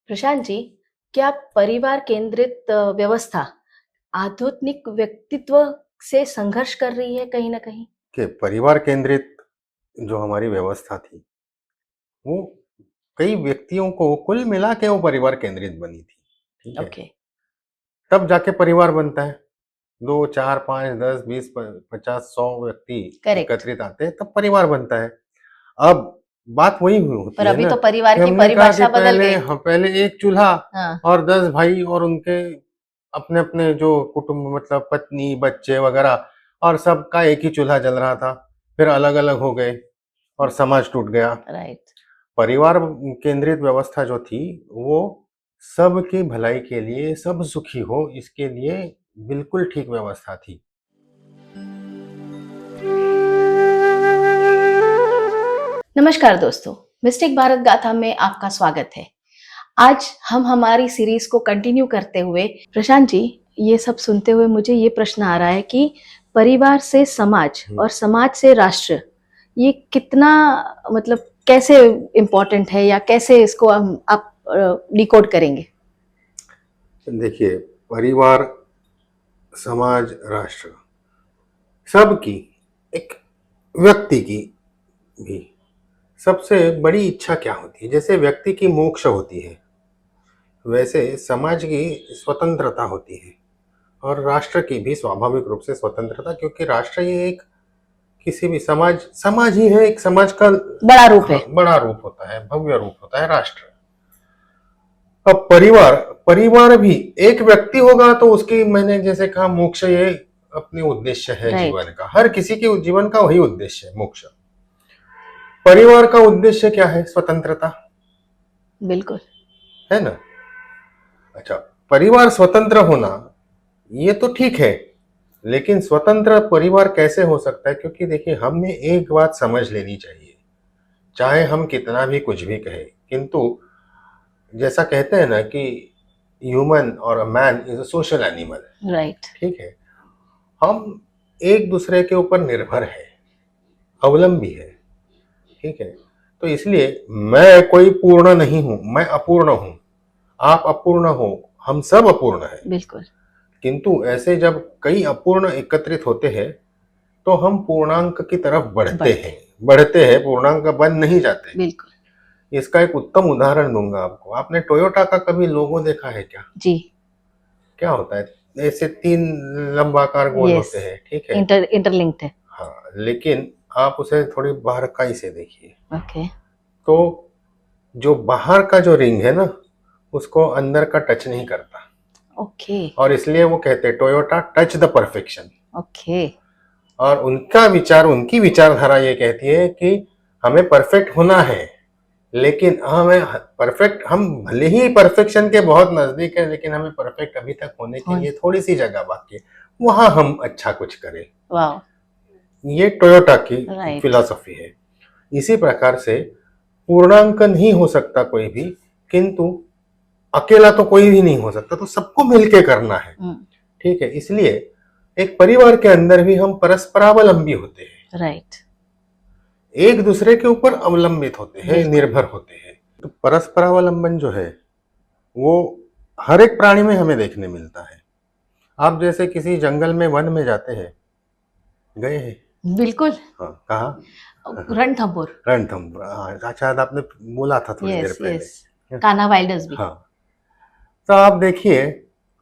प्रशांत जी, क्या परिवार केंद्रित व्यवस्था आधुनिक व्यक्तित्व से संघर्ष कर रही है कहीं न कहीं? कि परिवार केंद्रित जो हमारी व्यवस्था थी, वो कई व्यक्तियों को कुल मिला के वो परिवार केंद्रित बनी थी, ठीक है? ओके, तब जाके परिवार बनता है। 2, 4, 5, 10, 20, 50, 100 व्यक्ति करेक्ट। एकत्रित आते हैं, तब परिवार बनता है। अब बात वही होती पर है अभी ना तो परिवार कि की हमने कहा कि परिभाषा बदल पहले गई। पहले एक चूल्हा हाँ, और 10 भाई और उनके अपने-अपने जो कुटुंब मतलब पत्नी, बच्चे वगैरह और सबका एक ही चूल्हा जल रहा था। फिर अलग-अलग हो गए और समाज टूट गया। राइट। परिवार केंद्रित व्यवस्था जो थी, वो सबकी भलाई के लिए, सब सुखी हो इसके लिए बिल्कुल ठीक व्यवस्था थी। नमस्कार दोस्तों, मिस्टिक भारत गाथा में आपका स्वागत है। आज हम हमारी सीरीज को कंटिन्यू करते हुए प्रशांत जी, ये सब सुनते हुए मुझे ये प्रश्न आ रहा है कि परिवार से समाज और समाज से राष्ट्र, ये कितना मतलब कैसे इम्पोर्टेंट है या कैसे इसको हम आप डिकोड करेंगे? देखिए, परिवार, समाज, राष्ट्र सबकी एक व्यक्ति की भी सबसे बड़ी इच्छा क्या होती है? जैसे व्यक्ति की मोक्ष होती है, वैसे समाज की स्वतंत्रता होती है और राष्ट्र की भी स्वाभाविक रूप से स्वतंत्रता, क्योंकि राष्ट्र ये एक किसी भी समाज ही है, एक समाज का बड़ा रूप है। बड़ा रूप होता है, भव्य रूप होता है राष्ट्र। अब परिवार परिवार भी एक व्यक्ति होगा तो उसकी, मैंने जैसे कहा, मोक्ष ये अपनी उद्देश्य है राइट। जीवन का। हर किसी के जीवन का वही उद्देश्य है, मोक्ष। परिवार का उद्देश्य क्या है? स्वतंत्रता, बिल्कुल। है ना? अच्छा, परिवार स्वतंत्र होना ये तो ठीक है, लेकिन स्वतंत्र परिवार कैसे हो सकता है? क्योंकि देखिए, हमें एक बात समझ लेनी चाहिए, चाहे हम कितना भी कुछ भी कहें, किंतु जैसा कहते हैं ना कि ह्यूमन और man is a social animal, right. ठीक है? हम एक दूसरे के ऊपर निर्भर है, अवलंबी है, ठीक है? तो इसलिए मैं कोई पूर्ण नहीं हूं, मैं अपूर्ण हूं, आप अपूर्ण हो, हम सब अपूर्ण है। बिल्कुल। किंतु ऐसे जब कई अपूर्ण एकत्रित होते हैं तो हम पूर्णांक की तरफ बढ़ते हैं, पूर्णांक बन नहीं जाते। बिल्कुल। इसका एक उत्तम उदाहरण दूंगा आपको। आपने टोयोटा का कभी लोगो देखा है क्या? जी। क्या होता है? ऐसे 3 लंबाकार गोल यस। होते हैं, ठीक है? इंटरलिंक्ड है। हाँ, लेकिन आप उसे थोड़ी बारीकाई से देखिए ओके। तो जो बाहर का जो रिंग है ना, उसको अंदर का टच नहीं करता, ओके। और इसलिए वो कहते हैं Toyota touch the perfection. Okay. और उनकी विचारधारा ये कहती है कि हमें परफेक्ट होना है, लेकिन हम भले ही परफेक्शन के बहुत नजदीक है, लेकिन हमें परफेक्ट अभी तक होने के लिए थोड़ी सी जगह बाकी है, वहां हम अच्छा कुछ करें। वाह। ये टोयोटा की राइट। फिलॉसफी है। इसी प्रकार से पूर्णांक नहीं हो सकता कोई भी, किंतु अकेला तो कोई भी नहीं हो सकता, तो सबको मिलके करना है, ठीक है? इसलिए एक परिवार के अंदर भी हम परस्परावलंबी होते हैं, राइट। एक दूसरे के ऊपर अवलंबित होते हैं, बिल्कुल। निर्भर होते हैं। तो परस्परावलंबन जो है, वो हर एक प्राणी में हमें देखने मिलता है। आप जैसे किसी जंगल में, वन में जाते हैं, गए हैं? बिल्कुल। हाँ, कहाँ? रणथंभौर। रणथंभौर, हाँ, शायद आपने बोला था थोड़ी देर यस पहले। यस। कान्हा वाइल्डर्स भी। हाँ, तो आप देखिए,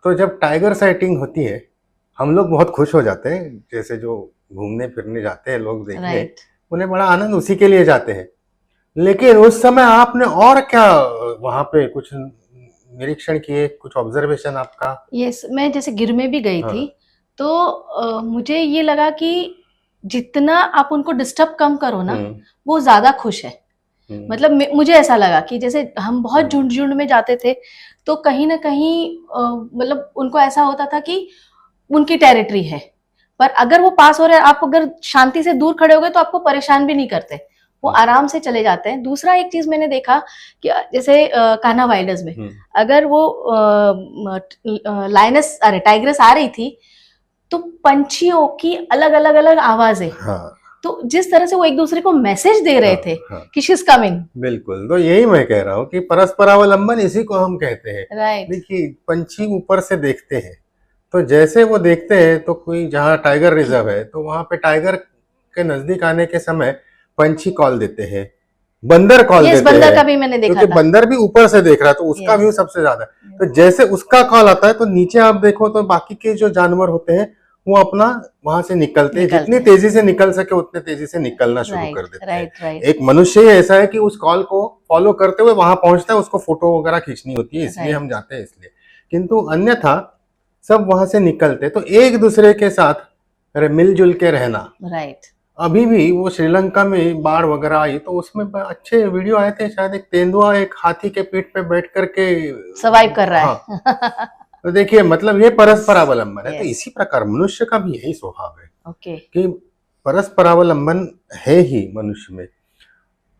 तो जब टाइगर साइटिंग होती है, हम लोग बहुत खुश हो जाते हैं। जैसे जो घूमने फिरने जाते हैं लोग देखने, राइट। उन्हें बड़ा आनंद उसी के लिए जाते हैं। लेकिन उस समय आपने और क्या वहां पे कुछ निरीक्षण किए, कुछ ऑब्जर्वेशन आपका? यस, मैं जैसे गिर में भी गई थी, हाँ। तो मुझे ये लगा कि जितना आप उनको डिस्टर्ब कम करो ना, वो ज्यादा खुश है। मतलब मुझे ऐसा लगा कि जैसे हम बहुत झुंड झुंड में जाते थे, तो कहीं ना कहीं मतलब उनको ऐसा होता था कि उनकी टेरिटरी है, पर अगर वो पास हो रहे, आप अगर शांति से दूर खड़े हो गए तो आपको परेशान भी नहीं करते, वो आराम से चले जाते हैं। दूसरा एक चीज मैंने देखा कि जैसे कान्हा वाइल्डर्स में अगर वो लायनस, अरे टाइग्रेस आ रही थी, तो पंछियों की अलग अलग अलग आवाजें, हाँ। तो जिस तरह से वो एक दूसरे को मैसेज दे रहे थे हाँ, कि शी इज कमिंग। बिल्कुल। तो यही मैं कह रहा हूँ कि परस्परावलंबन इसी को हम कहते हैं। राइट। देखिए, पंछी ऊपर से देखते हैं, तो जैसे वो देखते हैं तो कोई जहाँ टाइगर रिजर्व है तो वहां पे टाइगर के नजदीक आने के समय पंछी कॉल देते हैं, बंदर कॉल यस, देते बंदर हैं, का भी मैंने देखा क्योंकि था। बंदर भी ऊपर से देख रहा है तो उसका यस। व्यू सबसे ज्यादा है। तो जैसे उसका कॉल आता है तो नीचे आप देखो तो बाकी के जो जानवर होते हैं वो अपना वहां से निकलते हैं, जितनी निकलते। तेजी से निकल सके उतने तेजी से निकलना शुरू कर राइट देते हैं। राइट राइट एक मनुष्य ही ऐसा है कि उस कॉल को फॉलो करते हुए वहां पहुंचता है, उसको फोटो वगैरह खींचनी होती है, इसलिए हम राइट जाते हैं इसलिए। किंतु अन्यथा सब वहां से निकलते तो एक दूसरे के साथ मिलजुल के रहना। राइट। अभी भी वो श्रीलंका में बाढ़ वगैरह आई तो उसमें अच्छे वीडियो आए थे, शायद एक तेंदुआ एक हाथी के पीठ पे बैठ करके सर्वाइव कर रहा हाँ। है। तो देखिए, मतलब ये परस्परावलंबन है। तो यस। इसी प्रकार मनुष्य का भी यही स्वभाव है ओके। कि परस्परावलंबन है ही मनुष्य में।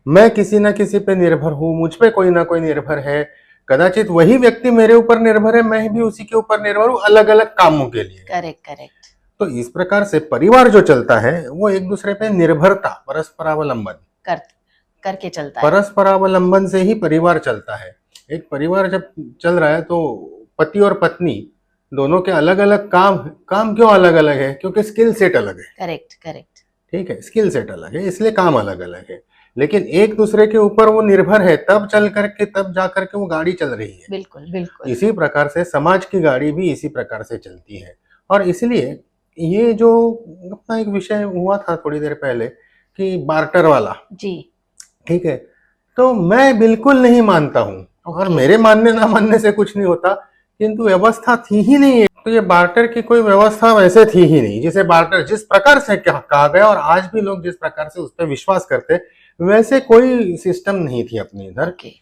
मैं किसी ना किसी पे निर्भर हूँ, मुझ पे कोई ना कोई निर्भर है, कदाचित वही व्यक्ति मेरे ऊपर निर्भर है, मैं भी उसी के ऊपर निर्भर हूँ, अलग अलग कामों के लिए। Correct correct. तो इस प्रकार से परिवार जो चलता है वो एक दूसरे पे निर्भरता, परस्परावलंबन, कर करके चलता है। परस्परावलंबन से ही परिवार चलता है। एक परिवार जब चल रहा है तो पति और पत्नी दोनों के अलग अलग काम, काम क्यों अलग अलग है? क्योंकि स्किल सेट अलग है। Correct correct. ठीक है, स्किल सेट अलग है इसलिए काम अलग अलग है, लेकिन एक दूसरे के ऊपर वो निर्भर है, तब चल करके, तब जा करके वो गाड़ी चल रही है। बिल्कुल बिल्कुल। इसी प्रकार से समाज की गाड़ी भी इसी प्रकार से चलती है। और इसलिए ये जो अपना एक विषय हुआ था थोड़ी देर पहले कि बार्टर वाला, जी। ठीक है, तो मैं बिल्कुल नहीं मानता हूँ। और ओके। मेरे मानने ना मानने से कुछ नहीं होता, किंतु व्यवस्था थी ही नहीं है। तो ये बार्टर की कोई व्यवस्था वैसे थी ही नहीं, जिसे बार्टर जिस प्रकार से कहा गया और आज भी लोग जिस प्रकार से उस पर विश्वास करते, वैसे कोई सिस्टम नहीं थी अपने इधर। ओके।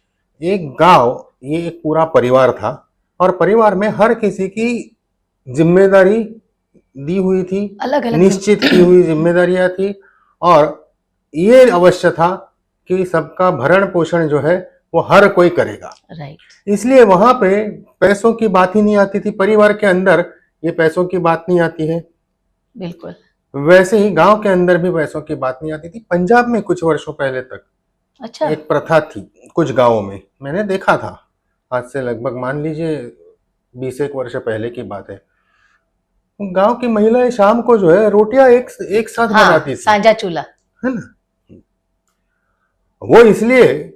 एक गांव, ये एक पूरा परिवार था और परिवार में हर किसी की जिम्मेदारी दी हुई थी, अलग अलग निश्चित की हुई जिम्मेदारियां थी। और ये अवश्य था कि सबका भरण पोषण जो है वो हर कोई करेगा। राइट। इसलिए वहां पे पैसों की बात ही नहीं आती थी, परिवार के अंदर ये पैसों की बात नहीं आती है। बिल्कुल। वैसे ही गांव के अंदर भी पैसों की बात नहीं आती थी। पंजाब में कुछ वर्षों पहले तक अच्छा। एक प्रथा थी, कुछ गांवों में मैंने देखा था, आज से लगभग मान लीजिए 20 वर्ष पहले की बात है। गांव की महिलाएं शाम को जो है रोटियां एक साथ हाँ, बनाती थी, साझा चूल्हा। है ना। वो इसलिए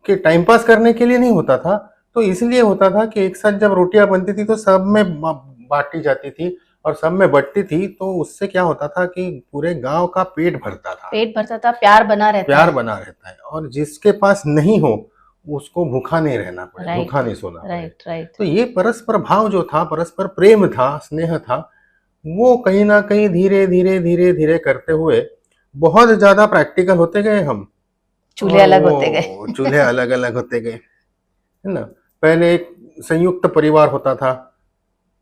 कि टाइम पास करने के लिए नहीं होता था, तो इसलिए होता था कि एक साथ जब रोटियां बनती थी तो सब में बांटी जाती थी और सब में बंटती थी, तो उससे क्या होता था कि पूरे गांव का पेट भरता था, पेट भरता था, प्यार बना रहता प्यार है। बना रहता है। और जिसके पास नहीं हो उसको भूखा नहीं रहना पड़े, राइट भूखा नहीं सोना पड़े। Right right. तो ये परस्पर भाव जो था, परस्पर प्रेम था, स्नेह था, वो कहीं ना कहीं धीरे धीरे धीरे धीरे करते हुए बहुत ज्यादा प्रैक्टिकल होते गए हम। चूल्हे और अलग होते गए। वो चूल्हे अलग अलग होते गए, है ना। पहले एक संयुक्त परिवार होता था,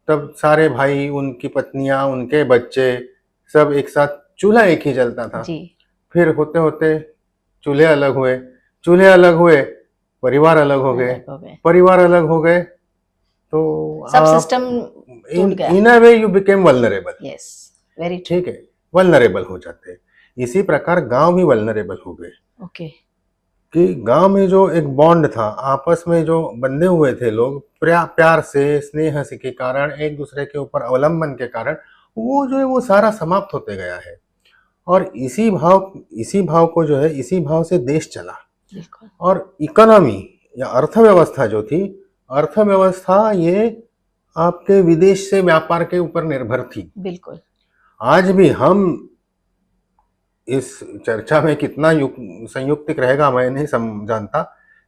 तब सारे भाई, उनकी पत्नियां, उनके बच्चे, सब एक साथ, चूल्हा एक ही जलता था। जी। फिर होते होते चूल्हे अलग हुए, चूल्हे अलग हुए, परिवार अलग हो गए, अलग हो गए। परिवार अलग हो गए, तो सब आप सिस्टम टूट गया। In a way you became vulnerable. Yes, very true. ठीक है, वल्नरेबल हो जाते हैं। इसी प्रकार गांव भी वल्नरेबल हो गए ओके। कि गांव में जो एक बॉन्ड था, आपस में जो बंधे हुए थे लोग, प्यार से, स्नेह से के कारण, एक दूसरे के ऊपर अवलंबन के कारण, वो जो है वो सारा समाप्त होते गया है। और इसी भाव को जो है, इसी भाव से देश चला। बिल्कुल। और इकोनॉमी या अर्थव्यवस्था जो थी, अर्थव्यवस्था ये आपके विदेश से व्यापार के ऊपर निर्भर थी। बिल्कुल। आज भी हम इस चर्चा में कितना संयुक्तिक रहेगा मैं नहीं जानता,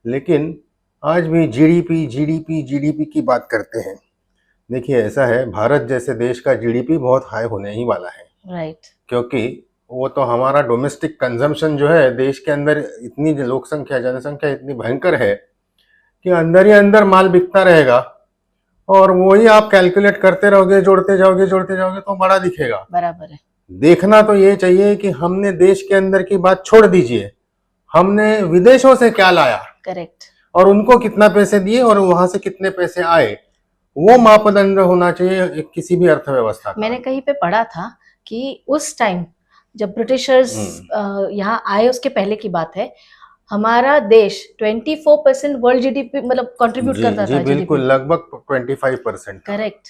लेकिन आज भी जीडीपी जीडीपी जीडीपी की बात करते हैं। देखिए, ऐसा है, भारत जैसे देश का जीडीपी बहुत हाई होने ही वाला है। राइट। क्योंकि वो तो हमारा डोमेस्टिक कंजम्पशन जो है, देश के अंदर इतनी लोक संख्या, जनसंख्या इतनी भयंकर है कि अंदर ही अंदर माल बिकता रहेगा, और वही आप कैलकुलेट करते रहोगे, जोड़ते जाओगे तो बड़ा दिखेगा। बराबर है। देखना तो ये चाहिए कि हमने देश के अंदर की बात छोड़ दीजिए, हमने विदेशों से क्या लाया, करेक्ट। और उनको कितना पैसे दिए और वहां से कितने पैसे आए, वो मापदंड होना चाहिए किसी भी अर्थव्यवस्था का। मैंने कहीं पे पढ़ा था कि उस टाइम जब ब्रिटिशर्स यहाँ आए उसके पहले की बात है, हमारा देश 24% वर्ल्ड जीडीपी मतलब कंट्रीब्यूट जी करता जी था बिल्कुल, जीडीपी। लगभग 25% था, करेक्ट,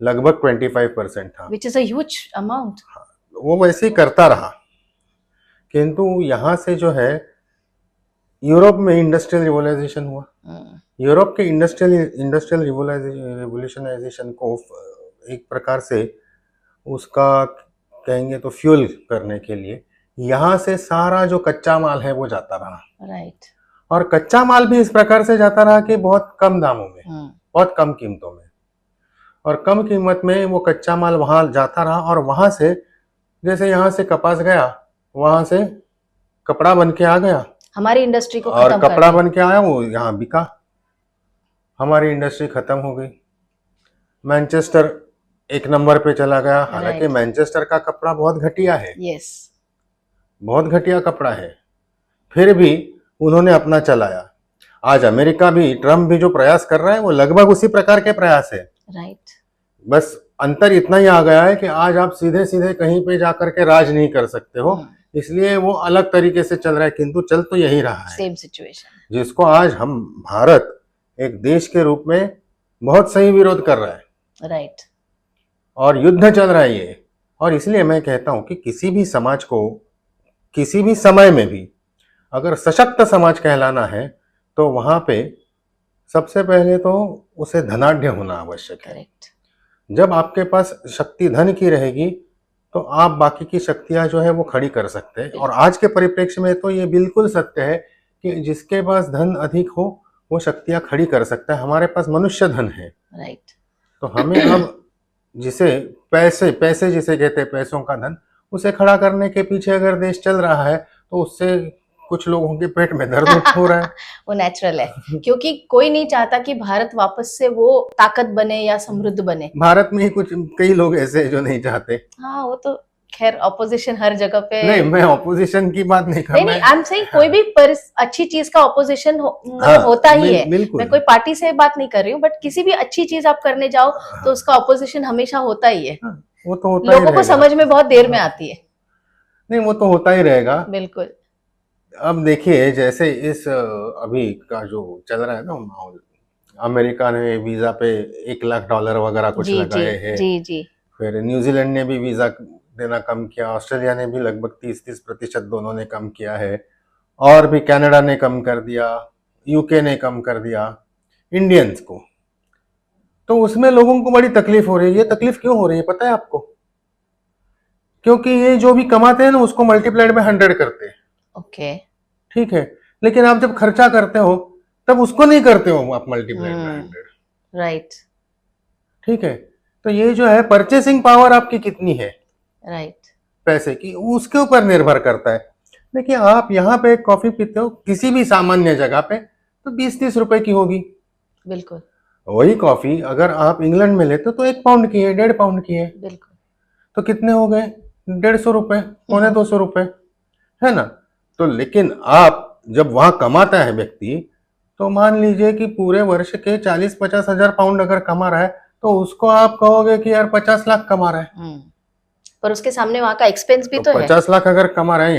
लगभग 25% था। Which is a huge amount. वो वैसे ही करता रहा, किंतु यहाँ से जो है यूरोप में इंडस्ट्रियल रिवोल्यूशन हुआ। यूरोप के इंडस्ट्रियल रिवोल्यूशनाइजेशन को एक प्रकार से उसका कहेंगे तो फ्यूल करने के लिए यहाँ से सारा जो कच्चा माल है वो जाता रहा। राइट। और कच्चा माल भी इस प्रकार से जाता रहा कि बहुत कम दामों में, बहुत कम कीमतों में, और कम कीमत में वो कच्चा माल वहां जाता रहा। और वहां से जैसे यहाँ से कपास गया, वहां से कपड़ा बन के आ गया, हमारी इंडस्ट्री को और खत्म कर कपड़ा दिया। बन के आया वो यहाँ बिका, हमारी इंडस्ट्री खत्म हो गई। मैनचेस्टर एक नंबर पे चला गया, हालांकि Right. मैनचेस्टर का कपड़ा बहुत घटिया है, यस, बहुत घटिया कपड़ा है, फिर भी उन्होंने अपना चलाया। आज अमेरिका भी, ट्रम्प भी जो प्रयास कर रहा है वो लगभग उसी प्रकार के प्रयास है। राइट। बस अंतर इतना ही आ गया है कि आज आप सीधे सीधे कहीं पे जाकर के राज नहीं कर सकते हो, इसलिए वो अलग तरीके से चल रहा है, किंतु चल तो यही रहा है। सेम सिचुएशन जिसको आज हम भारत एक देश के रूप में बहुत सही विरोध कर रहा है। राइट। और युद्ध चल रहा है ये। और इसलिए मैं कहता हूं कि किसी भी समाज को किसी भी समय में भी अगर सशक्त समाज कहलाना है तो वहां पे सबसे पहले तो उसे धनाढ्य होना आवश्यक है। करेक्ट। जब आपके पास शक्ति धन की रहेगी तो आप बाकी की शक्तियां जो है वो खड़ी कर सकते हैं। और आज के परिप्रेक्ष्य में तो ये बिल्कुल सत्य है कि जिसके पास धन अधिक हो वो शक्तियां खड़ी कर सकता है। हमारे पास मनुष्य धन है। राइट। तो हमें अब जिसे पैसे जिसे कहते हैं, पैसों का धन, उसे खड़ा करने के पीछे अगर देश चल रहा है तो उससे कुछ लोगों के पेट में दर्द हो रहा है। वो नेचुरल है, क्योंकि कोई नहीं चाहता कि भारत वापस से वो ताकत बने या समृद्ध बने। भारत में ही कुछ कई लोग ऐसे हैं जो नहीं चाहते। हाँ, वो तो खैर ऑपोजिशन हर जगह पे। नहीं, मैं ऑपोजिशन की बात नहीं कर रहा। नहीं, आई एम सेइंग कोई भी अच्छी चीज का ऑपोजिशन मतलब होता ही है। मैं कोई पार्टी से बात नहीं कर रही हूँ, बट किसी भी अच्छी चीज आप करने जाओ तो उसका ऑपोजिशन हमेशा होता ही है। वो तो होता लोगों को समझ में बहुत देर में आती है। नहीं, वो तो होता ही रहेगा। बिल्कुल। अब देखिए, जैसे इस अभी का जो चल रहा है ना माहौल, अमेरिका ने वीजा पे $1 लाख वगैरह कुछ लगाए हैं। जी जी। फिर न्यूजीलैंड ने भी वीजा देना कम किया, ऑस्ट्रेलिया ने भी लगभग 30% दोनों ने कम किया है, और भी कनाडा ने कम कर दिया, यूके ने कम कर दिया इंडियंस को। तो उसमें लोगों को बड़ी तकलीफ हो रही है। ये तकलीफ क्यों हो रही है पता है आपको? क्योंकि ये जो भी कमाते हैं ना उसको मल्टीप्लाइड में 100 करते हैं। ओके। ठीक है, लेकिन आप जब खर्चा करते हो तब उसको नहीं करते हो आप मल्टीप्लाइड में 100। राइट। ठीक है, तो ये जो है परचेसिंग पावर आपकी कितनी है, राइट, पैसे की, उसके ऊपर निर्भर करता है। देखिए, आप यहाँ पे कॉफी पीते हो किसी भी सामान्य जगह पे तो 20-30 रुपए की होगी। बिल्कुल। वही कॉफी अगर आप इंग्लैंड में लेते हो तो 1 पाउंड की है, 1.5 पाउंड की है। बिल्कुल। तो कितने हो गए? 150 रुपए, 250 रुपए, है ना? तो लेकिन आप जब वहां कमाता है व्यक्ति, तो मान लीजिए कि पूरे वर्ष के 40-50 हजार पाउंड अगर कमा रहा है तो उसको आप कहोगे कि यार 50 लाख कमा रहा है। पर उसके सामने वहां का एक्सपेंस भी तो है। 50 लाख अगर कमा रहे हैं,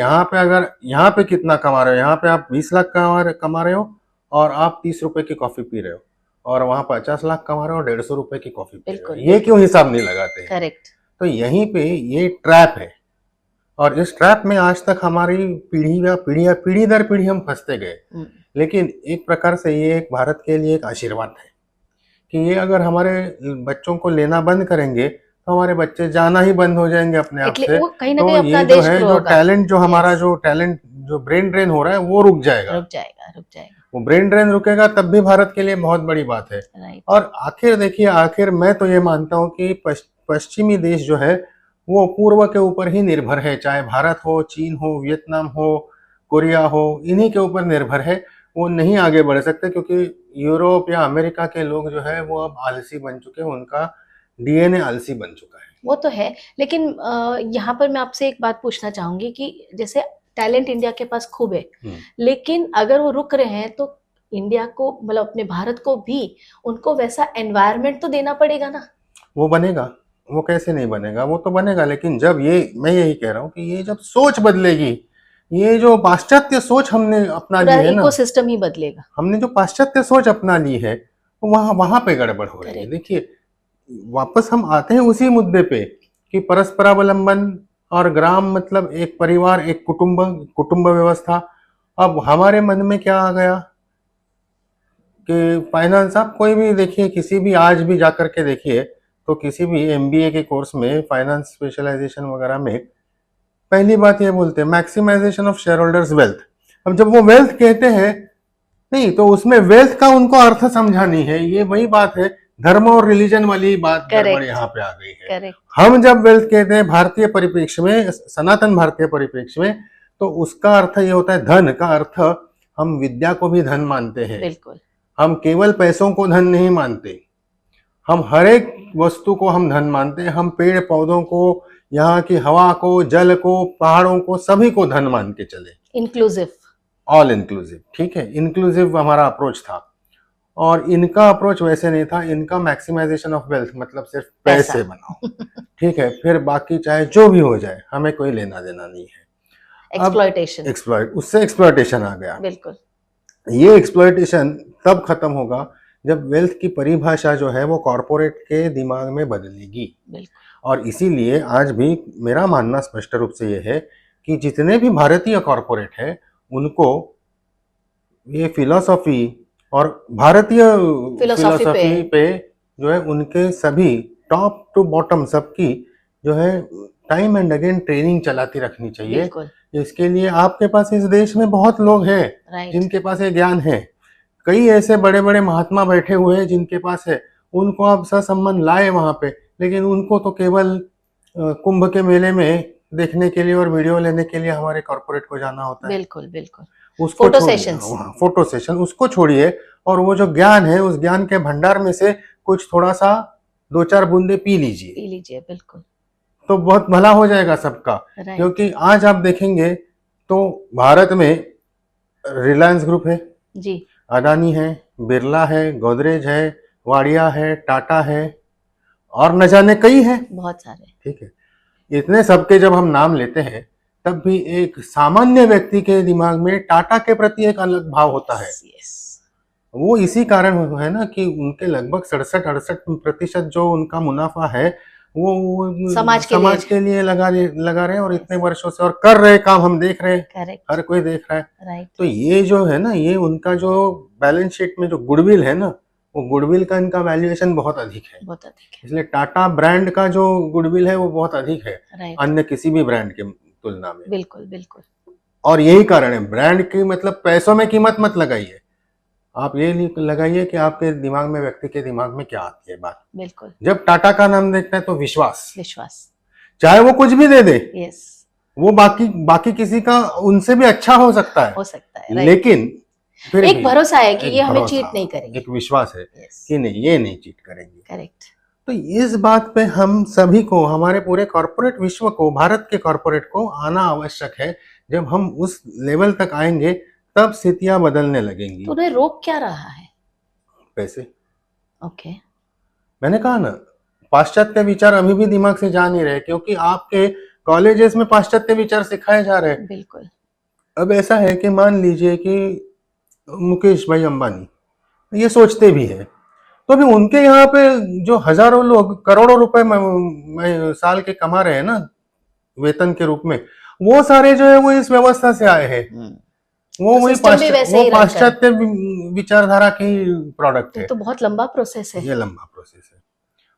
यहाँ पे कितना कमा रहे हो? यहाँ पे आप 20 लाख कमा रहे हो और आप 30 रुपए की कॉफी पी रहे हो, और वहां 50 लाख कमा रहे हो, 150 रुपए की कॉफी पी रहे हो। ये क्यों हिसाब नहीं लगाते? करेक्ट। तो यहीं पे ये ट्रैप है, और इस ट्रैप में आज तक हमारी पीढ़ी दर पीढ़ी हम फंसते गए। लेकिन एक प्रकार से ये एक भारत के लिए एक आशीर्वाद है कि ये अगर हमारे बच्चों को लेना बंद करेंगे तो हमारे बच्चे जाना ही बंद हो जाएंगे अपने आप से। कहीं ना तो कहीं अपना ये देश जो है, जो टैलेंट, जो हमारा जो टैलेंट, जो ब्रेन ड्रेन हो रहा है वो रुक जाएगा। वो ब्रेन ड्रेन रुकेगा तब भी भारत के लिए बहुत बड़ी बात है। और आखिर देखिए, आखिर मैं तो ये मानता हूँ कि पश्चिमी देश जो है वो पूर्व के ऊपर ही निर्भर है, चाहे भारत हो, चीन हो, वियतनाम हो, कोरिया हो, इन्हीं के ऊपर निर्भर है। वो नहीं आगे बढ़ सकते क्योंकि यूरोप या अमेरिका के लोग जो है वो अब आलसी बन चुके हैं, उनका डीएनए आलसी बन चुका है। वो तो है, लेकिन यहाँ पर मैं आपसे एक बात पूछना चाहूंगी कि जैसे टैलेंट इंडिया के पास खूब है, लेकिन अगर वो रुक रहे हैं तो इंडिया को मतलब अपने भारत को भी उनको वैसा एनवायरनमेंट तो देना पड़ेगा ना। वो बनेगा, वो कैसे नहीं बनेगा, वो तो बनेगा, लेकिन जब ये, मैं यही कह रहा हूँ कि ये जब सोच बदलेगी, ये जो पाश्चात्य सोच हमने अपना पूरा ली है ना, इकोसिस्टम ही बदलेगा। हमने जो पाश्चात्य सोच अपना ली है, वहां वहां पे गड़बड़ हो रही है। करेक्ट। देखिए, वापस हम आते हैं उसी मुद्दे पे कि परस्परावलंबन और ग्राम मतलब एक परिवार, एक कुटुंब, कुटुंब व्यवस्था। अब हमारे मन में क्या आ गया कि फाइनेंस, आप कोई भी देखिए, किसी भी आज भी जाकर के देखिए, तो किसी भी एमबीए के कोर्स में फाइनेंस स्पेशलाइजेशन वगैरह में पहली बात ये बोलते हैं maximization of shareholders wealth. अब जब वो वेल्थ कहते हैं, नहीं तो उसमें वेल्थ का उनको अर्थ समझानी है, ये वही बात है, धर्म और रिलीजन वाली बात गड़बड़ करेक्ट। यहाँ पे आ गई है। करेक्ट। हम जब वेल्थ कहते हैं भारतीय परिप्रेक्ष्य में, सनातन भारतीय परिप्रेक्ष्य में, तो उसका अर्थ ये होता है, धन का अर्थ हम विद्या को भी धन मानते हैं। बिल्कुल। हम केवल पैसों को धन नहीं मानते, हम हर एक वस्तु को हम धन मानते हैं। हम पेड़ पौधों को, यहाँ की हवा को, जल को, पहाड़ों को, सभी को धन मान के चले। इंक्लूसिव। ऑल इंक्लूसिव, ठीक है, इंक्लूसिव हमारा अप्रोच था। और इनका अप्रोच वैसे नहीं था, इनका मैक्सिमाइजेशन ऑफ वेल्थ, मतलब सिर्फ पैसा। पैसे बनाओ, ठीक है, फिर बाकी चाहे जो भी हो जाए, हमें कोई लेना देना नहीं है। एक्सप्लॉयटेशन। एक्सप्लॉइट, उससे एक्सप्लॉयटेशन आ गया। बिल्कुल। ये एक्सप्लॉयटेशन तब खत्म होगा जब वेल्थ की परिभाषा जो है वो कॉरपोरेट के दिमाग में बदलेगी। बिल्कुल। और इसीलिए आज भी मेरा मानना स्पष्ट रूप से ये है कि जितने भी भारतीय कॉरपोरेट हैं, उनको ये फिलॉसफी और भारतीय फिलॉसफी पे जो है, उनके सभी टॉप टू बॉटम सबकी जो है टाइम एंड अगेन ट्रेनिंग चलाती रखनी चाहिए। बिल्कुल। इसके लिए आपके पास इस देश में बहुत लोग हैं राइट। जिनके पास ये ज्ञान है। कई ऐसे बड़े बड़े महात्मा बैठे हुए हैं जिनके पास है, उनको आप ससम्मान लाए वहां पे, लेकिन उनको तो केवल कुंभ के मेले में देखने के लिए और वीडियो लेने के लिए हमारे कॉर्पोरेट को जाना होता है। बिल्कुल बिल्कुल। उसको फोटो छोड़िए, सेशंस। हाँ, फोटो सेशन उसको छोड़िए, और वो जो ज्ञान है, उस ज्ञान के भंडार में से कुछ थोड़ा सा 2-4 बूंदे पी लीजिए, पी लीजिए। बिल्कुल। तो बहुत भला हो जाएगा सबका। राइट। क्योंकि आज आप देखेंगे तो भारत में रिलायंस ग्रुप है जी। अडानी है, बिरला है, गोदरेज है, वाडिया है, टाटा है, और न जाने कई है, बहुत सारे। ठीक है। इतने सबके जब हम नाम लेते हैं, तब भी एक सामान्य व्यक्ति के दिमाग में टाटा के प्रति एक अलग भाव होता है। Yes. वो इसी कारण है ना कि उनके लगभग 67-68% जो उनका मुनाफा है, वो समाज के लिए लगा रहे हैं, और इतने वर्षों से और कर रहे काम हम देख रहे हैं, करेक्ट। हर कोई देख रहा है। राइट। तो ये जो है ना, ये उनका जो बैलेंस शीट में जो गुडविल है ना, वो गुडविल का इनका वैल्यूएशन बहुत अधिक है। बहुत अधिक है। इसलिए टाटा ब्रांड का जो गुडविल है वो बहुत अधिक है राइट। अन्य किसी भी ब्रांड के तुलना में। बिल्कुल बिल्कुल। और यही कारण है, ब्रांड की मतलब पैसों में कीमत मत लगाइए, आप ये लगाइए कि आपके दिमाग में, व्यक्ति के दिमाग में क्या आती है बात। बिल्कुल। जब टाटा का नाम देखते हैं तो विश्वास, विश्वास। चाहे वो कुछ भी दे दे, यस। वो बाकी किसी का उनसे भी अच्छा हो सकता है, हो सकता है। राइट। लेकिन फिर एक भी भरोसा है कि एक ये हमें भरोसा, चीट नहीं करेंगे। एक विश्वास है यस। कि नहीं, ये नहीं चीट करेंगे। करेक्ट। तो इस बात पे हम सभी को, हमारे पूरे कॉर्पोरेट विश्व को, भारत के कॉर्पोरेट को आना आवश्यक है। जब हम उस लेवल तक आएंगे, तब स्थितियां बदलने लगेंगी। तो उन्हें रोक क्या रहा है? पैसे। ओके। मैंने कहा ना, पाश्चात्य विचार अभी भी दिमाग से जा नहीं रहे, क्योंकि आपके कॉलेजेस में पाश्चात्य विचार सिखाए जा रहे हैं। बिल्कुल। अब ऐसा है कि मान लीजिए कि मुकेश भाई अंबानी ये सोचते भी है, तो अभी उनके यहाँ पे जो हजारों लोग करोड़ों रुपए साल के कमा रहे हैं ना, वेतन के रूप में, वो सारे जो है वो इस व्यवस्था से आए हैं। वो तो वही सिस्टम भी वैसे ही रन कर। पाश्चात्य विचारधारा की प्रोडक्ट है। तो बहुत लंबा प्रोसेस है। ये लंबा प्रोसेस है,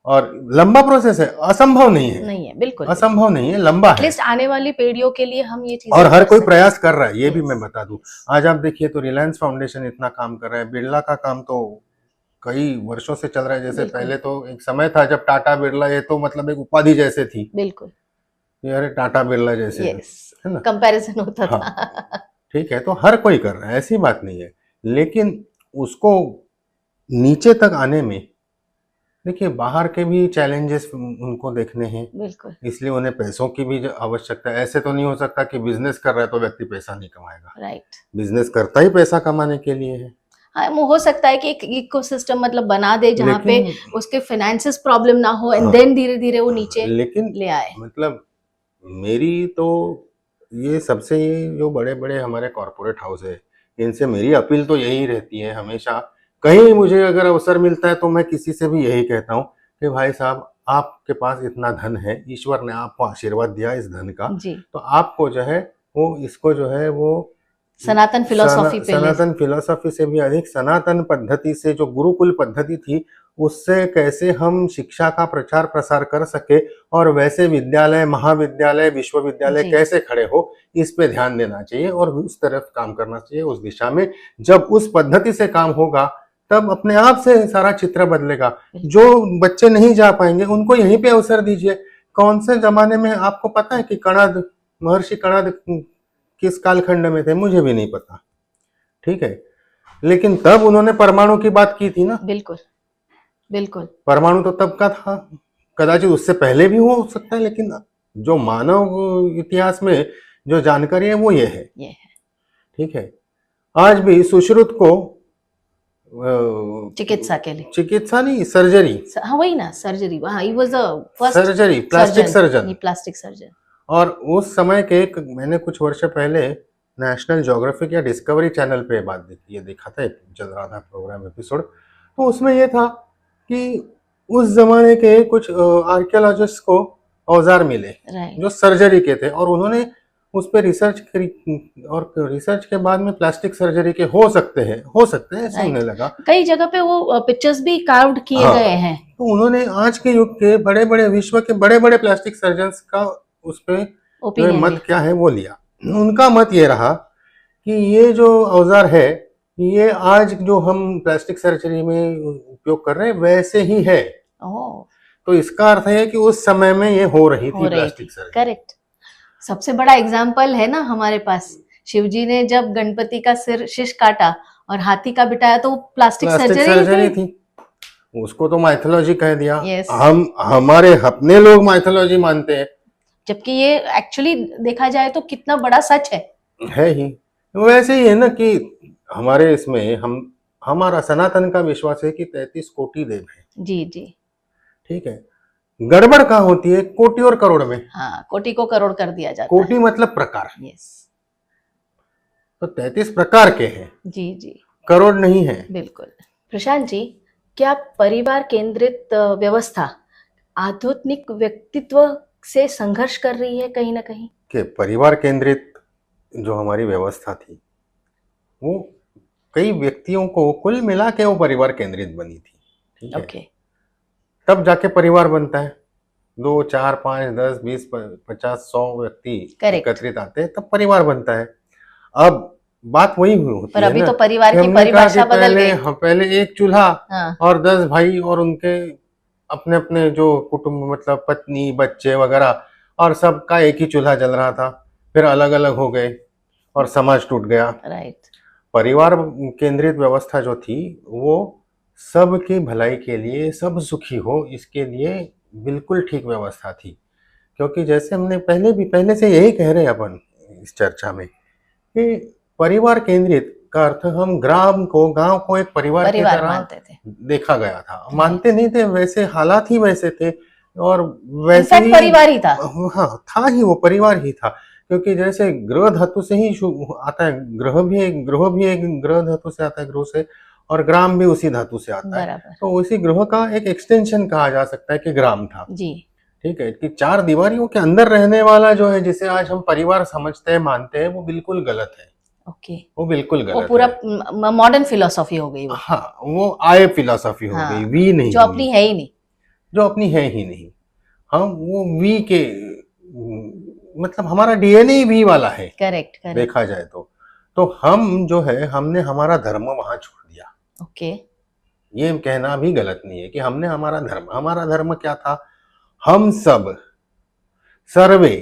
और लंबा प्रोसेस है, असंभव नहीं है। नहीं है, बिल्कुल असंभव नहीं है, लंबा है। एटलीस्ट आने वाली पीढ़ियों के लिए हम ये चीजें और हर कर कोई सकते प्रयास कर रहा है, ये भी Yes. मैं बता दूं। आज आप देखिए तो रिलायंस फाउंडेशन इतना काम कर रहा है, बिरला का काम तो कई वर्षों से चल रहा है। जैसे बिल्कुल। पहले तो एक समय था जब टाटा बिरला, ये तो मतलब एक उपाधि जैसे थी, बिल्कुल। ये अरे टाटा बिरला जैसे, यस। है ना, कंपैरिजन होता हाँ। था। ठीक है, तो हर कोई कर रहा है, ऐसी बात नहीं है। लेकिन उसको नीचे तक आने में, देखिए, बाहर के भी चैलेंजेस उनको देखने हैं, बिल्कुल। इसलिए उन्हें पैसों की भी आवश्यकता है। ऐसे तो नहीं हो सकता कि बिजनेस कर रहा है तो व्यक्ति पैसा नहीं कमाएगा। राइट। बिजनेस करता ही पैसा कमाने के लिए है। हाँ, वो हो सकता है कि एक इकोसिस्टम मतलब बना दे जहाँ पे लेकिन उसके फाइनेंसिस प्रॉब्लम ना हो, एंड हाँ, देन धीरे धीरे वो नीचे लेकिन ले आए। मतलब मेरी तो ये सबसे, ये जो बड़े बड़े हमारे कॉरपोरेट हाउस है, इनसे मेरी अपील तो यही रहती है हमेशा। कहीं मुझे अगर अवसर मिलता है तो मैं किसी से भी यही कहता हूँ कि भाई साहब, आपके पास इतना धन है, ईश्वर ने आपको आशीर्वाद दिया इस धन का, जी, तो आपको जो है वो इसको जो है वो सनातन फिलोसॉफी पे ले। सनातन फिलोसॉफी से भी अधिक सनातन पद्धति से, जो गुरुकुल पद्धति थी, उससे कैसे हम शिक्षा का प्रचार प्रसार कर सके और वैसे विद्यालय, महाविद्यालय, विश्वविद्यालय जी, कैसे खड़े हो, इस पे ध्यान देना चाहिए और उस तरफ काम करना चाहिए, उस दिशा में। जब उस पद्धति से काम होगा तब अपने आप से सारा चित्र बदलेगा। बिल्कुल। जो बच्चे नहीं जा पाएंगे उनको यहीं पे अवसर दीजिए। कौन से जमाने में आपको पता है कि कणद, महर्षि कणद किस कालखंड में थे? मुझे भी नहीं पता, ठीक है, लेकिन तब उन्होंने परमाणु की बात की थी ना। बिल्कुल, बिल्कुल। परमाणु तो तब का था, कदाचित उससे पहले भी हो सकता है, लेकिन जो मानव इतिहास में जो जानकारी है वो ये है, ये है। ठीक है। आज भी सुश्रुत को चिकित्सा के लिए। चिकित्सा नहीं, सर्जरी, हाँ, वही ना, सर्जरी। हाँ, he was the first surgery, plastic surgeon. ये प्लास्टिक सर्जन। और उस समय के मैंने कुछ वर्ष पहले नेशनल ज्योग्राफिक या डिस्कवरी चैनल पे बात देखी, ये देखा था, एक चल रहा था प्रोग्राम एपिसोड, तो उसमें ये था कि उस जमाने के कुछ आर्कियोलॉजिस्ट को औजार मिले राइट। जो सर्जरी के थे, और उन्होंने उस पर रिसर्च करी, और रिसर्च के बाद में प्लास्टिक सर्जरी के हो सकते हैं ऐसे राइट। उन्हें लगा। कई जगह पे वो पिक्चर्स भी कार्व्ड किए हाँ, गए हैं। तो उन्होंने आज के युग के बड़े बड़े, विश्व के बड़े बड़े प्लास्टिक सर्जन्स का उस पे जो है ओपिनियन मत भी। क्या है वो लिया। उनका मत ये रहा कि ये जो औजार है, ये आज जो हम प्लास्टिक सर्जरी में उपयोग कर रहे हैं वैसे ही है। ओह, तो इसका अर्थ है कि उस समय में ये हो रही हो थी रही थी। Plastic surgery. करेक्ट। सबसे बड़ा एग्जाम्पल है ना हमारे पास, शिव जी ने जब गणपति का सिर शीश काटा और हाथी का बिठाया, तो वो प्लास्टिक प्लास्टिक सर्जरी सर्जरी थी। थी, उसको तो माइथोलॉजी कह दिया। यस। हम हमारे अपने लोग माइथोलॉजी मानते हैं, जबकि ये एक्चुअली देखा जाए तो कितना बड़ा सच है ही। वैसे ही है ना कि हमारे इसमें हमारा सनातन का विश्वास है कि 33 कोटि देव है, जी, जी। ठीक है। गड़बड़ कहाँ होती है? कोटि और करोड़ में। हाँ, कोटि को करोड़ कर दिया जाता कोटि है। मतलब प्रकार, यस। तो 33 प्रकार के हैं, जी, जी। करोड़ नहीं है। बिल्कुल। प्रशांत जी, क्या परिवार केंद्रित व्यवस्था आधुनिक व्यक्तित्व से संघर्ष कर रही है कहीं ना कहीं? कि परिवार केंद्रित जो हमारी व्यवस्था थी, वो कई व्यक्तियों को कुल मिला के वो परिवार केंद्रित बनी थी, ठीक है। ओके। तब जाके परिवार बनता है, 2, 4, 5, 10, 20, 50, 100 व्यक्ति करेक्ट। एकत्रित आते हैं, तब परिवार बनता है। अब बात वही होती पर है अभी ना तो परिवार कि की हमने कहा कि परिभाषा बदल गई। पहले एक चूल्हा हाँ। और 10 भाई और उनके अपने अपने जो कुटुंब, मतलब पत्नी, बच्चे वगैरह, और सबका एक ही चूल्हा जल रहा था। फिर अलग अलग हो गए और समाज टूट गया। राइट। परिवार केंद्रित व्यवस्था जो थी वो सबकी भलाई के लिए, सब सुखी हो इसके लिए बिल्कुल ठीक व्यवस्था थी। क्योंकि जैसे हमने पहले से यही कह रहे हैं अपन इस चर्चा में कि परिवार केंद्रित का अर्थ, हम गांव को एक परिवार की परिवार तरह मानते थे। देखा गया था, मानते नहीं थे, वैसे हालात ही वैसे थे, और वैसे इनफैक्ट ही परिवार ही था। हाँ, था ही, वो परिवार ही था। क्योंकि जैसे ग्रह धातु से ही आता है, ग्रह भी एक ग्रह धातु से आता है, ग्रह से, और ग्राम भी उसी धातु से आता है। बराबर। तो उसी ग्रह का एक एक्सटेंशन कहा जा सकता है कि ग्राम था, जी। ठीक है। कि चार दीवारियों के अंदर रहने वाला जो है, जिसे आज हम परिवार समझते हैं, मानते हैं, वो बिल्कुल गलत है। ओके। वो बिल्कुल वो गलत पूरा है। मॉडर्न फिलोसॉफी हो गई वो। हाँ, वो आय फिलॉसफी हो गई, हाँ, वी नहीं जो अपनी हुई, है ही नहीं। जो अपनी है ही नहीं। हम वो वी के मतलब हमारा डीएनए वी वाला है, करेक्ट, करेक्ट। देखा जाए तो हम जो है, हमने हमारा धर्म वहां छोड़ दिया। ओके। ये कहना भी गलत नहीं है कि हमने हमारा धर्म क्या था? हम सब सर्वे,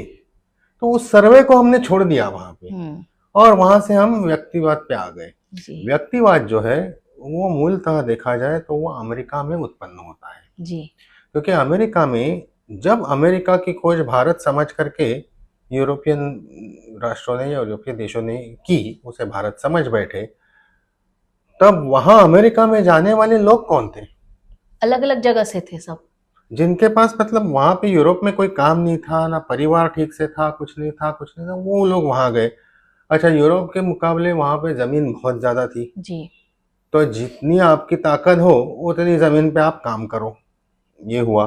तो उस सर्वे को हमने छोड़ दिया वहां पे, और वहां से हम व्यक्तिवाद पे आ गए। जी। व्यक्तिवाद जो है वो मूलतः देखा जाए तो वो अमेरिका में उत्पन्न होता है। जी। क्योंकि अमेरिका में, जब अमेरिका की खोज भारत समझ करके यूरोपियन राष्ट्रों ने या यूरोपीय देशों ने की, उसे भारत समझ बैठे, तब वहां अमेरिका में जाने वाले लोग कौन थे? अलग अलग जगह से थे सब। जिनके पास मतलब वहां पे यूरोप में कोई काम नहीं था, ना परिवार ठीक से था, कुछ नहीं था, कुछ नहीं था, वो लोग वहां गए। अच्छा, यूरोप के मुकाबले वहां पे जमीन बहुत ज्यादा थी, जी। तो जितनी आपकी ताकत हो उतनी जमीन पे आप काम करो, ये हुआ।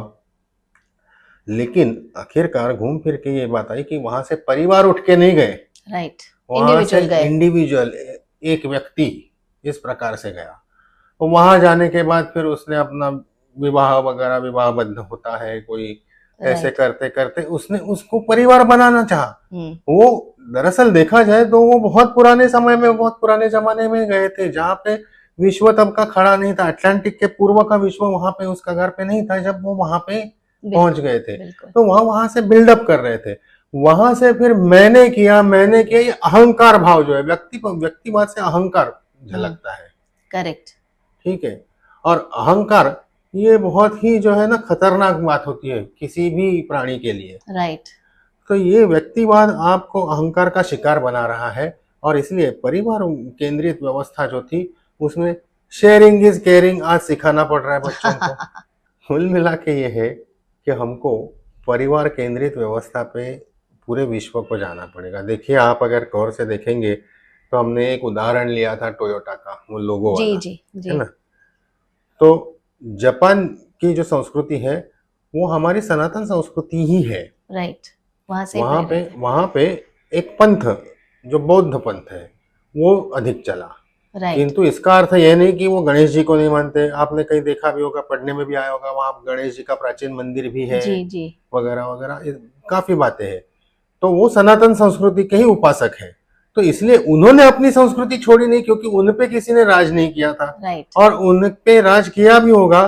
लेकिन आखिरकार घूम फिर के ये बात आई कि वहां से परिवार उठ के नहीं गए, राइट। वहां से इंडिविजुअल गए। इंडिविजुअल एक व्यक्ति इस प्रकार से गया। तो वहां जाने के बाद फिर उसने अपना विवाह वगैरह, विवाह बंध होता है कोई, ऐसे राइट। करते करते उसने उसको परिवार बनाना चाहा। हम्म। वो दरअसल देखा जाए तो वो बहुत पुराने समय में, बहुत पुराने जमाने में गए थे, जहाँ पे विश्व तब का खड़ा नहीं था, अटलांटिक के पूर्व का विश्व वहां पे उसका घर पे नहीं था जब वो वहां पे पहुंच गए थे। बिल्कुल। तो वहां से बिल्डअप कर रहे थे। वहां से फिर मैंने किया, ये अहंकार भाव जो है, व्यक्तिवाद से अहंकार झलकता है। करेक्ट। ठीक है। और अहंकार ये बहुत ही जो है ना खतरनाक बात होती है किसी भी प्राणी के लिए। राइट। तो ये व्यक्तिवाद आपको अहंकार का शिकार बना रहा है, और इसलिए परिवार केंद्रित व्यवस्था जो थी उसमें शेयरिंग इज केयरिंग आज सिखाना पड़ रहा है बच्चों को। कुल मिला के ये है कि हमको परिवार केंद्रित व्यवस्था पे पूरे विश्व को जाना पड़ेगा। देखिए, आप अगर गौर से देखेंगे तो हमने एक उदाहरण लिया था टोयोटा का, वो लोगो जी वाला, जी है जी। ना। तो जापान की जो संस्कृति है वो हमारी सनातन संस्कृति ही है। राइट। वहां से ही प्रेरित है। वहां पे एक पंथ जो बौद्ध पंथ है वो अधिक चला। राइट। किंतु इसका अर्थ यह नहीं कि वो गणेश जी को नहीं मानते। आपने कहीं देखा भी होगा, पढ़ने में भी आया होगा, वहां गणेश जी का प्राचीन मंदिर भी है, जी जी। वगैरह वगैरह, काफी बातें हैं। तो वो सनातन संस्कृति के ही उपासक है। तो इसलिए उन्होंने अपनी संस्कृति छोड़ी नहीं, क्योंकि उन पे किसी ने राज नहीं किया था। राइट। और उन पे राज किया भी होगा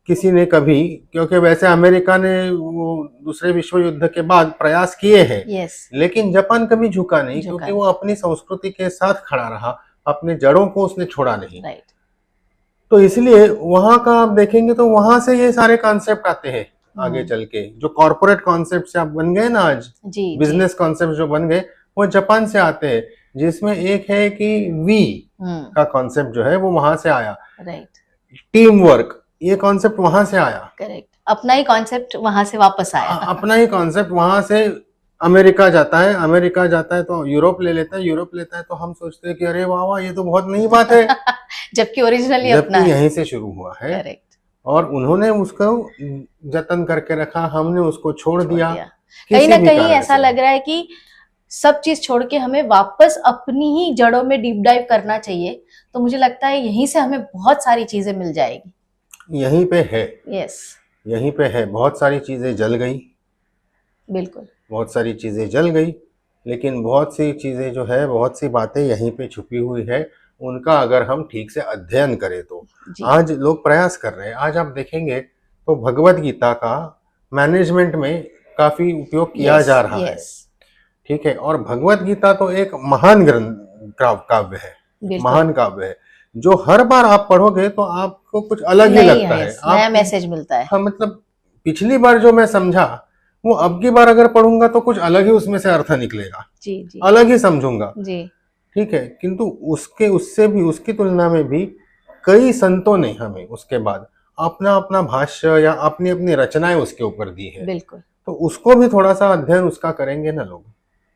किसी ने कभी, क्योंकि वैसे अमेरिका ने वो दूसरे विश्व युद्ध के बाद प्रयास किए हैं, यस। लेकिन जापान कभी झुका नहीं, झुका क्योंकि वो अपनी संस्कृति के साथ खड़ा रहा, अपने जड़ों को उसने छोड़ा नहीं। राइट। तो इसलिए वहां का आप देखेंगे तो वहां से ये सारे कॉन्सेप्ट आते हैं आगे चल के। जो कॉर्पोरेट कॉन्सेप्ट आप बन गए ना आज, जी बिजनेस कॉन्सेप्ट जो बन गए, वो जापान से आते हैं। जिसमें एक है कि वी का कॉन्सेप्ट जो है वो वहां से आया। राइट। टीम वर्क, ये कॉन्सेप्ट वहां से आया। करेक्ट। अपना ही कॉन्सेप्ट वहां से वापस आया। अपना ही कॉन्सेप्ट वहां से अमेरिका जाता है, अमेरिका जाता है तो यूरोप ले लेता है, यूरोप लेता है तो हम सोचते हैं कि अरे वाह वाह, ये तो बहुत नई बात है। जबकि ओरिजिनली अपना जबकि है। यहीं से शुरू हुआ है। करेक्ट। और उन्होंने उसको जतन करके रखा, हमने उसको छोड़ दिया। कहीं ना किसी भी कहीं कारण ऐसा से। लग रहा है कि सब चीज छोड़ के हमें वापस अपनी ही जड़ों में डीप डाइव करना चाहिए। तो मुझे लगता है यहीं से हमें बहुत सारी चीजें मिल जाएगी। यहीं पे है, यस। यहीं पे है। बहुत सारी चीजें जल गई, बिल्कुल। बहुत सारी चीजें जल गई, लेकिन बहुत सी चीजें जो है, बहुत सी बातें यहीं पे छुपी हुई है। उनका अगर हम ठीक से अध्ययन करें तो जी। आज लोग प्रयास कर रहे हैं। आज आप देखेंगे तो भगवत गीता का मैनेजमेंट में काफी उपयोग किया जा रहा है। ठीक है। और भगवत गीता तो एक महान काव्य है, महान काव्य है, जो हर बार आप पढ़ोगे तो आपको कुछ अलग ही लगता है। नया मैसेज मिलता है। हाँ, मतलब पिछली बार जो मैं समझा वो अब की बार अगर पढ़ूंगा तो कुछ अलग ही उसमें से अर्थ निकलेगा। जी जी। अलग ही समझूंगा। जी। ठीक है। किंतु उससे भी, उसकी तुलना में भी कई संतों ने हमें उसके बाद अपना अपना भाष्य या अपनी अपनी रचनाएं उसके ऊपर दी है। बिल्कुल। तो उसको भी थोड़ा सा अध्ययन उसका करेंगे ना लोग,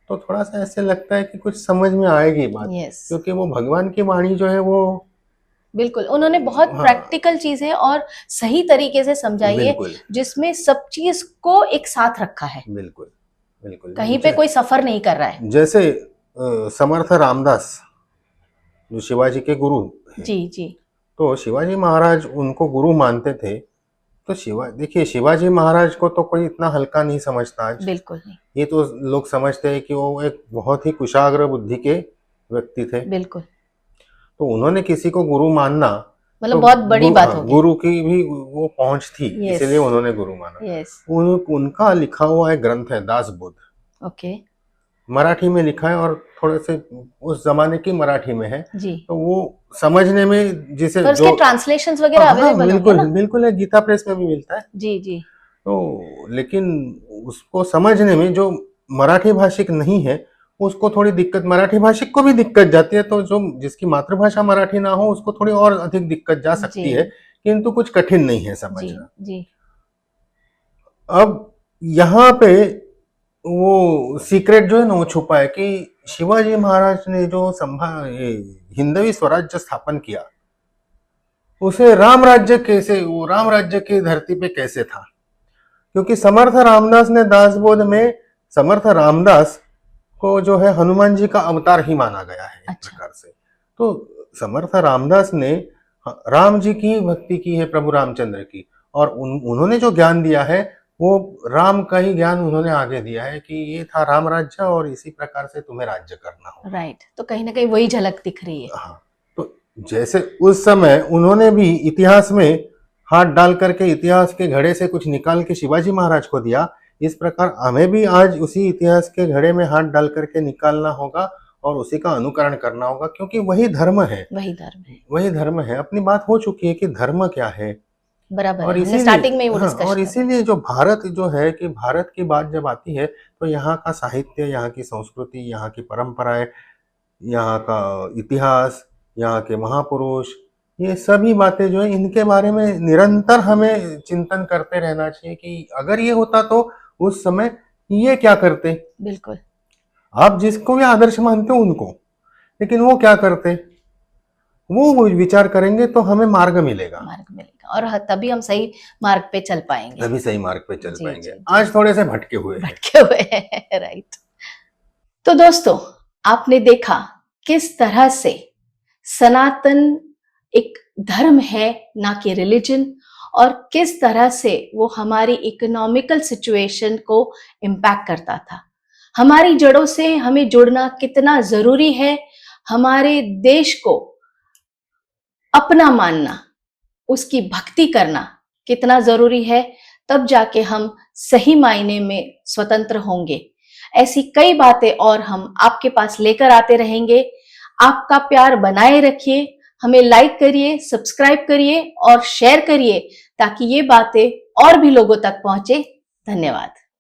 तो थोड़ा सा ऐसे लगता है कि कुछ समझ में आएगी बात। क्योंकि वो भगवान की वाणी जो है वो, बिल्कुल, उन्होंने बहुत प्रैक्टिकल चीजें और सही तरीके से समझाई है, जिसमें सब चीज को एक साथ रखा है। बिल्कुल बिल्कुल। कहीं पे कोई सफर नहीं कर रहा है। जैसे समर्थ रामदास जो शिवाजी के गुरु हैं, जी जी। तो शिवाजी महाराज उनको गुरु मानते थे। तो देखिए, शिवाजी महाराज को तो कोई इतना हल्का नहीं समझता आज। बिल्कुल नहीं। ये तो लोग समझते हैं कि वो एक बहुत ही कुशाग्र बुद्धि के व्यक्ति थे। बिल्कुल। तो उन्होंने किसी को गुरु मानना मतलब तो बहुत बड़ी बात होगी। गुरु की भी वो पहुंच थी, इसलिए उन्होंने गुरु माना। उनका लिखा हुआ एक ग्रंथ है दासबोध। ओके। मराठी में लिखा है और थोड़े से उस जमाने की मराठी में है जी। तो वो समझने में, जिसे तो जो ट्रांसलेशंस वगैरह अवेलेबल बिल्कुल होंगे ना? बिल्कुल है, गीता प्रेस में भी मिलता है जी जी। तो लेकिन उसको समझने में जो मराठी भाषिक नहीं है उसको थोड़ी दिक्कत, मराठी भाषिक को भी दिक्कत जाती है, तो जो जिसकी मातृभाषा मराठी ना हो उसको थोड़ी और अधिक दिक्कत जा सकती जी है, किंतु कुछ कठिन नहीं है जी समझना। जी अब यहाँ पे वो सीक्रेट जो है ना वो छुपा है कि शिवाजी महाराज ने जो हिंदवी स्वराज्य स्थापन किया, उसे राम राज्य कैसे, वो राम राज्य की धरती पे कैसे था, क्योंकि समर्थ रामदास ने दासबोध में समर्थ रामदास को जो है हनुमान जी का अवतार ही माना गया है एक अच्छा प्रकार से। तो समर्थ रामदास ने राम जी की भक्ति की है, प्रभु रामचंद्र की, और उन्होंने जो ज्ञान दिया है वो राम का ही ज्ञान उन्होंने आगे दिया है कि ये था राम राज्य और इसी प्रकार से तुम्हें राज्य करना होगा। राइट, तो कहीं ना कहीं वही झलक दिख रही है। हाँ, तो जैसे उस समय उन्होंने भी इतिहास में हाथ डाल करके इतिहास के घड़े से कुछ निकाल के शिवाजी महाराज को दिया, इस प्रकार हमें भी आज उसी इतिहास के घड़े में हाथ डाल करके निकालना होगा और उसी का अनुकरण करना होगा, क्योंकि वही धर्म है, वही धर्म है, वही धर्म है। अपनी बात हो चुकी है कि धर्म क्या है, बराबर और है, हमने इसीलिए स्टार्टिंग में ही वो हाँ, डिस्कस और कर रहे इसीलिए जो भारत जो है कि भारत की बात जब आती है तो यहाँ का साहित्य, यहाँ की संस्कृति, यहाँ की परंपराएं, यहाँ का इतिहास, यहाँ के महापुरुष, ये सभी बातें जो है इनके बारे में निरंतर हमें चिंतन करते रहना चाहिए कि अगर ये होता तो उस समय ये क्या करते। बिल्कुल, आप जिसको भी आदर्श मानते हो उनको, लेकिन वो क्या करते, वो विचार करेंगे तो हमें मार्ग मिलेगा, मार्ग मिलेगा और तभी हम सही मार्ग पे चल पाएंगे। तभी सही मार्ग पे चल जी पाएंगे। जी जी, आज थोड़े से भटके हुए हैं। भटके हुए हैं, राइट। तो दोस्तों, आपने देखा किस तरह से सनातन एक धर्म है, ना कि रिलीजन, और किस तरह से वो हमारी इकोनॉमिकल सिचुएशन को इम्पैक्ट करता था। हमारी जड़ों से हमें जुड़ना कितना जरूरी है, हमारे देश को अपना मानना, उसकी भक्ति करना कितना जरूरी है, तब जाके हम सही मायने में स्वतंत्र होंगे। ऐसी कई बातें और हम आपके पास लेकर आते रहेंगे। आपका प्यार बनाए रखिए, हमें लाइक करिए, सब्सक्राइब करिए और शेयर करिए ताकि ये बातें और भी लोगों तक पहुंचे। धन्यवाद।